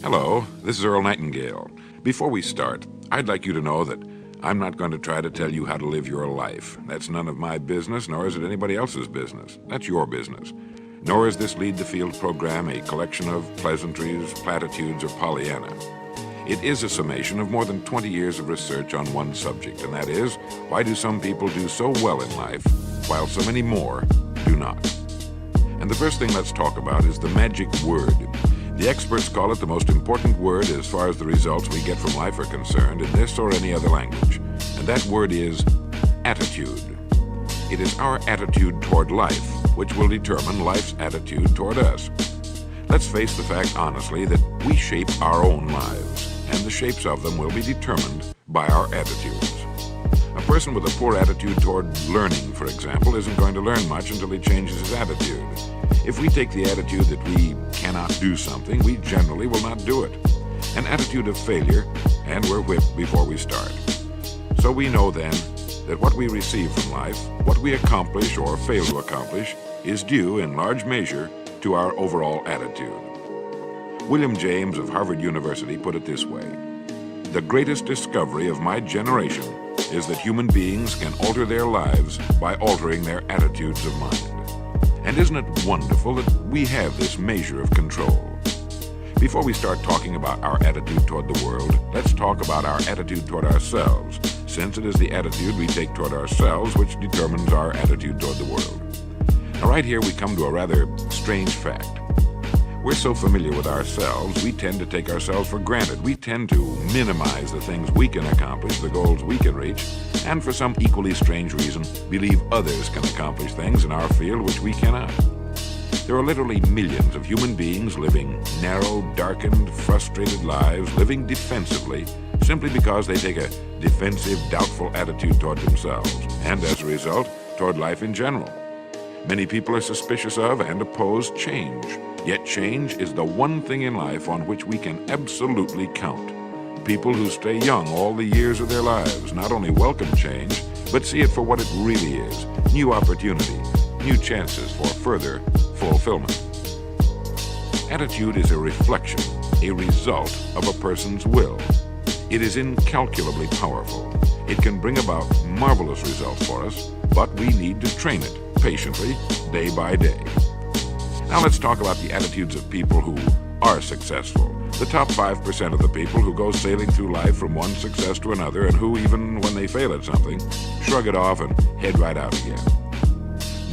Hello, this is Earl Nightingale. Before we start, I'd like you to know that I'm not going to try to tell you how to live your life. That's none of my business, nor is it anybody else's business. That's your business. Nor is this Lead the Field program a collection of pleasantries, platitudes, or Pollyanna. It is a summation of more than 20 years of research on one subject, and that is, why do some people do so well in life, while so many more do not? And the first thing let's talk about is the magic word. The experts call it the most important word as far as the results we get from life are concerned in this or any other language. And that word is attitude. It is our attitude toward life which will determine life's attitude toward us. Let's face the fact honestly that we shape our own lives, and the shapes of them will be determined by our attitudes. A person with a poor attitude toward learning, for example, isn't going to learn much until he changes his attitude. If we take the attitude that we cannot do something, we generally will not do it. An attitude of failure, and we're whipped before we start. So we know then that what we receive from life, what we accomplish or fail to accomplish, is due in large measure to our overall attitude. William James of Harvard University put it this way: "The greatest discovery of my generation is that human beings can alter their lives by altering their attitudes of mind." And isn't it wonderful that we have this measure of control? Before we start talking about our attitude toward the world, let's talk about our attitude toward ourselves, since it is the attitude we take toward ourselves which determines our attitude toward the world. Now, right here we come to a rather strange fact. We're so familiar with ourselves, we tend to take ourselves for granted. We tend to minimize the things we can accomplish, the goals we can reach, and for some equally strange reason, believe others can accomplish things in our field which we cannot. There are literally millions of human beings living narrow, darkened, frustrated lives, living defensively, simply because they take a defensive, doubtful attitude toward themselves, and as a result, toward life in general. Many people are suspicious of and oppose change. Yet change is the one thing in life on which we can absolutely count. People who stay young all the years of their lives not only welcome change, but see it for what it really is: new opportunities, new chances for further fulfillment. Attitude is a reflection, a result of a person's will. It is incalculably powerful. It can bring about marvelous results for us, but we need to train it patiently, day by day. Now let's talk about the attitudes of people who are successful. The top 5% of the people who go sailing through life from one success to another, and who, even when they fail at something, shrug it off and head right out again.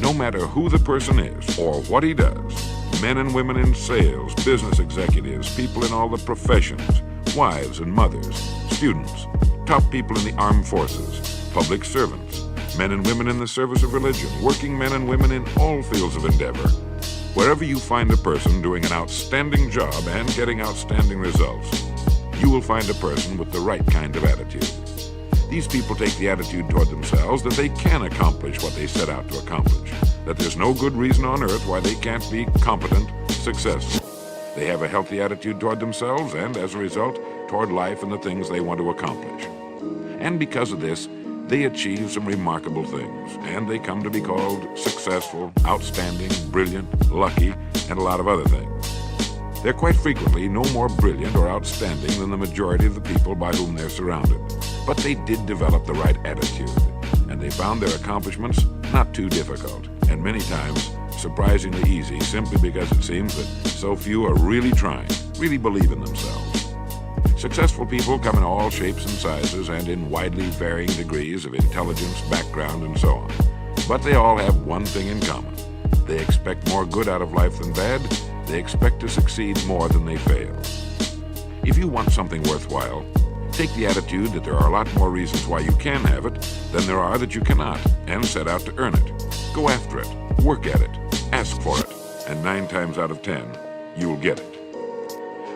No matter who the person is or what he does, men and women in sales, business executives, people in all the professions, wives and mothers, students, top people in the armed forces, public servants, men and women in the service of religion, working men and women in all fields of endeavor. Wherever you find a person doing an outstanding job and getting outstanding results, you will find a person with the right kind of attitude. These people take the attitude toward themselves that they can accomplish what they set out to accomplish, that there's no good reason on earth why they can't be competent, successful. They have a healthy attitude toward themselves and, as a result, toward life and the things they want to accomplish. And because of this, they achieve some remarkable things, and they come to be called successful, outstanding, brilliant, lucky, and a lot of other things. They're quite frequently no more brilliant or outstanding than the majority of the people by whom they're surrounded. But they did develop the right attitude, and they found their accomplishments not too difficult, and many times surprisingly easy, simply because it seems that so few are really trying, really believe in themselves. Successful people come in all shapes and sizes and in widely varying degrees of intelligence, background, and so on. But they all have one thing in common. They expect more good out of life than bad. They expect to succeed more than they fail. If you want something worthwhile, take the attitude that there are a lot more reasons why you can have it than there are that you cannot, and set out to earn it. Go after it, work at it, ask for it, and 9 times out of 10, you'll get it.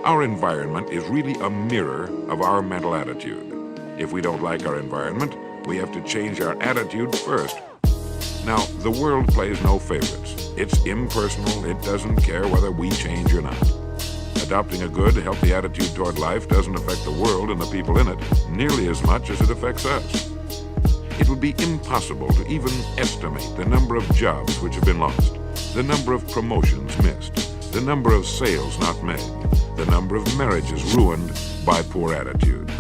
Our environment is really a mirror of our mental attitude. If we don't like our environment, we have to change our attitude first. Now, the world plays no favorites. It's impersonal. It doesn't care whether we change or not. Adopting a good, healthy attitude toward life doesn't affect the world and the people in it nearly as much as it affects us. It would be impossible to even estimate the number of jobs which have been lost, the number of promotions missed, the number of sales not made, the number of marriages ruined by poor attitudes.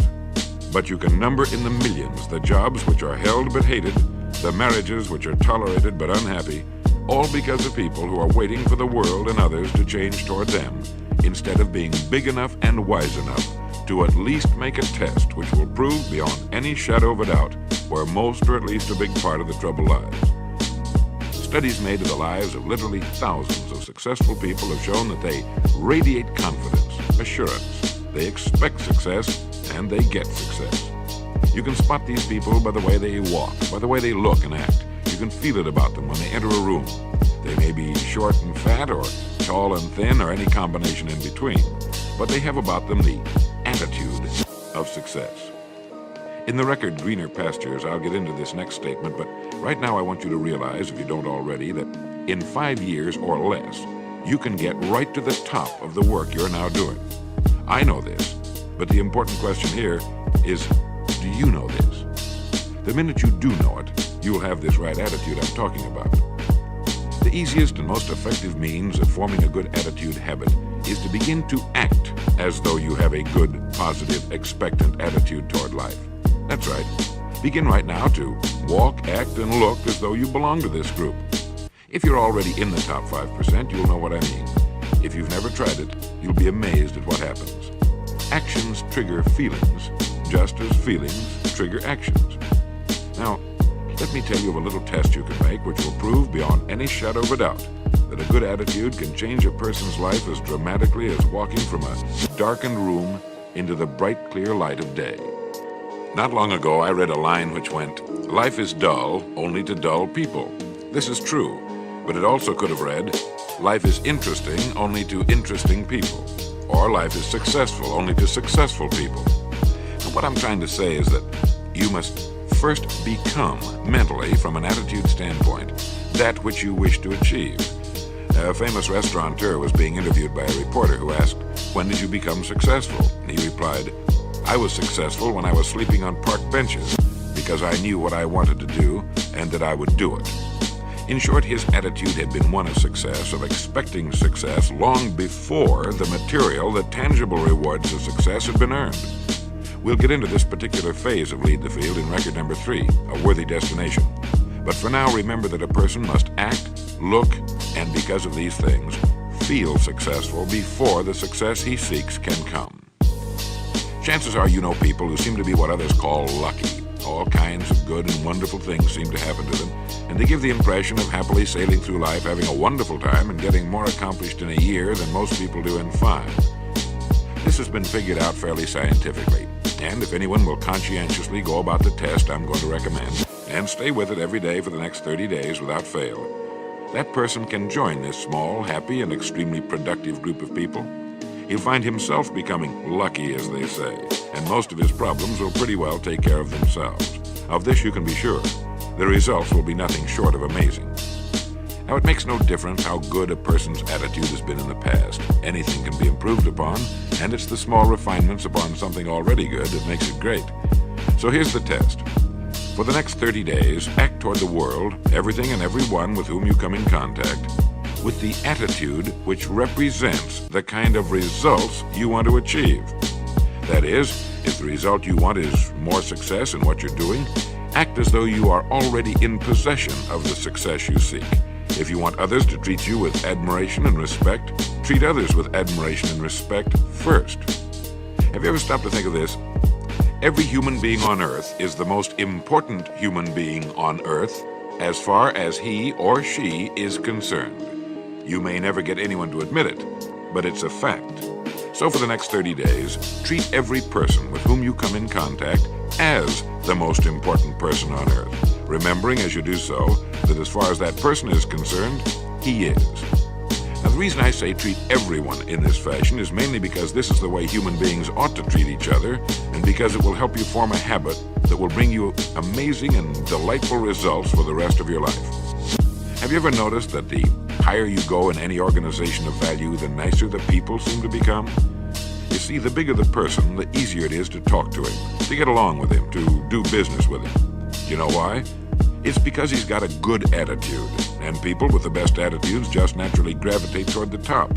But you can number in the millions the jobs which are held but hated, the marriages which are tolerated but unhappy, all because of people who are waiting for the world and others to change toward them, instead of being big enough and wise enough to at least make a test which will prove beyond any shadow of a doubt where most or at least a big part of the trouble lies. Studies made of the lives of literally thousands of successful people have shown that they radiate confidence, assurance, they expect success, and they get success. You can spot these people by the way they walk, by the way they look and act. You can feel it about them when they enter a room. They may be short and fat, or tall and thin, or any combination in between, but they have about them the attitude of success. In the record Greener Pastures, I'll get into this next statement, but right now I want you to realize, if you don't already, that in 5 years or less, you can get right to the top of the work you're now doing. I know this, but the important question here is, do you know this? The minute you do know it, you'll have this right attitude I'm talking about. The easiest and most effective means of forming a good attitude habit is to begin to act as though you have a good, positive, expectant attitude toward life. That's right. Begin right now to walk, act, and look as though you belong to this group. If you're already in the top 5%, you'll know what I mean. If you've never tried it, you'll be amazed at what happens. Actions trigger feelings, just as feelings trigger actions. Now, let me tell you of a little test you can make which will prove beyond any shadow of a doubt that a good attitude can change a person's life as dramatically as walking from a darkened room into the bright, clear light of day. Not long ago, I read a line which went, "Life is dull only to dull people." This is true, but it also could have read, "Life is interesting only to interesting people," or "Life is successful only to successful people." And what I'm trying to say is that you must first become, mentally, from an attitude standpoint, that which you wish to achieve. A famous restaurateur was being interviewed by a reporter who asked, "When did you become successful?" And he replied, "I was successful when I was sleeping on park benches because I knew what I wanted to do and that I would do it." In short, his attitude had been one of success, of expecting success long before the material, the tangible rewards of success had been earned. We'll get into this particular phase of Lead the Field in record number 3, A Worthy Destination. But for now, remember that a person must act, look, and because of these things, feel successful before the success he seeks can come. Chances are you know people who seem to be what others call lucky. All kinds of good and wonderful things seem to happen to them, and they give the impression of happily sailing through life, having a wonderful time, and getting more accomplished in a year than most people do in 5. This has been figured out fairly scientifically, and if anyone will conscientiously go about the test I'm going to recommend, and stay with it every day for the next 30 days without fail, that person can join this small, happy, and extremely productive group of people. He'll find himself becoming lucky, as they say, and most of his problems will pretty well take care of themselves. Of this you can be sure. The results will be nothing short of amazing. Now, it makes no difference how good a person's attitude has been in the past. Anything can be improved upon, and it's the small refinements upon something already good that makes it great. So here's the test. For the next 30 days, act toward the world, everything and everyone with whom you come in contact, with the attitude which represents the kind of results you want to achieve. That is, if the result you want is more success in what you're doing, act as though you are already in possession of the success you seek. If you want others to treat you with admiration and respect, treat others with admiration and respect first. Have you ever stopped to think of this? Every human being on earth is the most important human being on earth as far as he or she is concerned. You may never get anyone to admit it, but it's a fact. So for the next 30 days, treat every person with whom you come in contact as the most important person on earth, remembering as you do so that as far as that person is concerned, he is. Now, the reason I say treat everyone in this fashion is mainly because this is the way human beings ought to treat each other, and because it will help you form a habit that will bring you amazing and delightful results for the rest of your life. Have you ever noticed that the higher you go in any organization of value, the nicer the people seem to become? You see, the bigger the person, the easier it is to talk to him, to get along with him, to do business with him. You know why? It's because he's got a good attitude, and people with the best attitudes just naturally gravitate toward the top.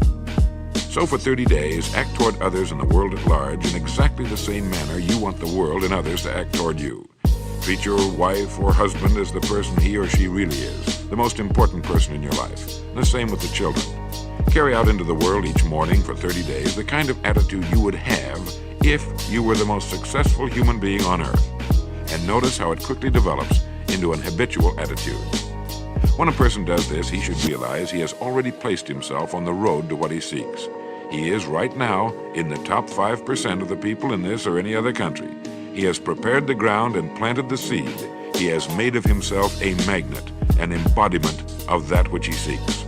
So for 30 days, act toward others and the world at large in exactly the same manner you want the world and others to act toward you. Treat your wife or husband as the person he or she really is, the most important person in your life. And the same with the children. Carry out into the world each morning for 30 days the kind of attitude you would have if you were the most successful human being on earth. And notice how it quickly develops into an habitual attitude. When a person does this, he should realize he has already placed himself on the road to what he seeks. He is right now in the top 5% of the people in this or any other country. He has prepared the ground and planted the seed. He has made of himself a magnet, an embodiment of that which he seeks.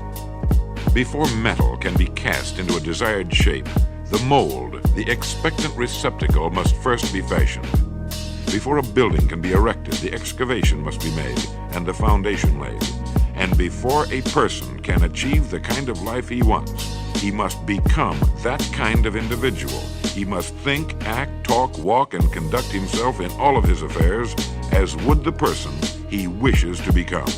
Before metal can be cast into a desired shape, the mold, the expectant receptacle, must first be fashioned. Before a building can be erected, the excavation must be made and the foundation laid. And before a person can achieve the kind of life he wants, he must become that kind of individual. He must think, act, talk, walk, and conduct himself in all of his affairs as would the person he wishes to become.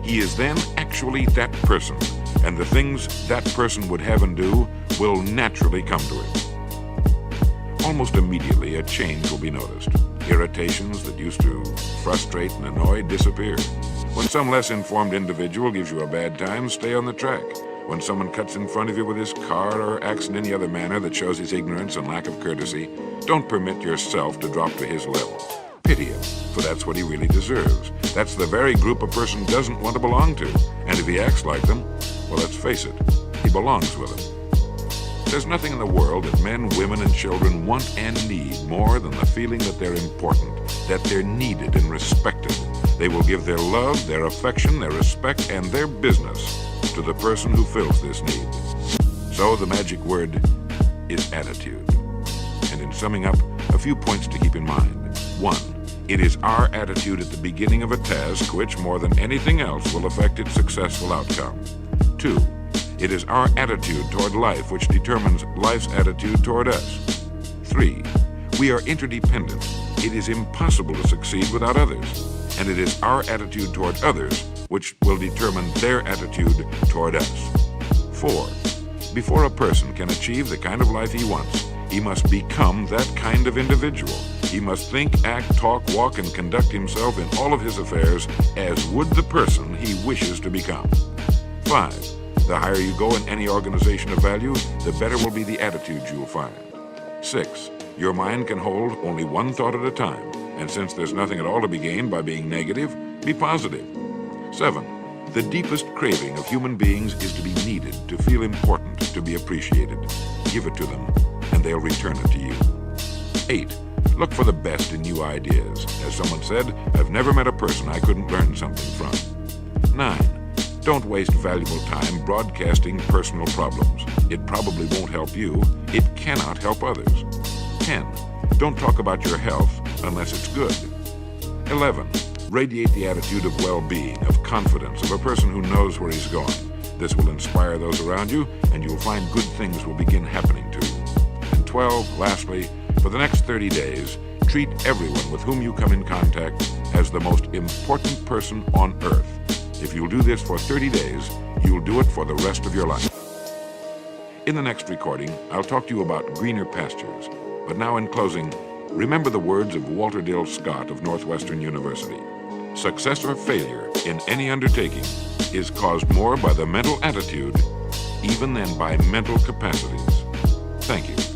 He is then actually that person, and the things that person would have and do will naturally come to him. Almost immediately, a change will be noticed. Irritations that used to frustrate and annoy disappear. When some less informed individual gives you a bad time, stay on the track. When someone cuts in front of you with his car or acts in any other manner that shows his ignorance and lack of courtesy, don't permit yourself to drop to his level. Pity him, for that's what he really deserves. That's the very group a person doesn't want to belong to. And if he acts like them, well, let's face it, he belongs with them. There's nothing in the world that men, women, and children want and need more than the feeling that they're important, that they're needed and respected. They will give their love, their affection, their respect, and their business to the person who fills this need. So the magic word is attitude. And in summing up, a few points to keep in mind. 1. It is our attitude at the beginning of a task which, more than anything else, will affect its successful outcome. 2. It is our attitude toward life which determines life's attitude toward us. 3. We are interdependent. It is impossible to succeed without others. And it is our attitude toward others which will determine their attitude toward us. 4. Before a person can achieve the kind of life he wants, he must become that kind of individual. He must think, act, talk, walk, and conduct himself in all of his affairs as would the person he wishes to become. 5. The higher you go in any organization of value, the better will be the attitude you will find. 6. Your mind can hold only one thought at a time, and since there's nothing at all to be gained by being negative, be positive. 7. The deepest craving of human beings is to be needed, to feel important, to be appreciated. Give it to them, and they'll return it to you. 8. Look for the best in new ideas. As someone said, I've never met a person I couldn't learn something from. 9. Don't waste valuable time broadcasting personal problems. It probably won't help you. It cannot help others. 10. Don't talk about your health unless it's good. 11. Radiate the attitude of well-being, of confidence, of a person who knows where he's going. This will inspire those around you, and you'll find good things will begin happening to you. And 12, lastly, for the next 30 days, treat everyone with whom you come in contact as the most important person on earth. If you'll do this for 30 days, you'll do it for the rest of your life. In the next recording, I'll talk to you about greener pastures. But now in closing, remember the words of Walter Dill Scott of Northwestern University. Success or failure in any undertaking is caused more by the mental attitude even than by mental capacities. Thank you.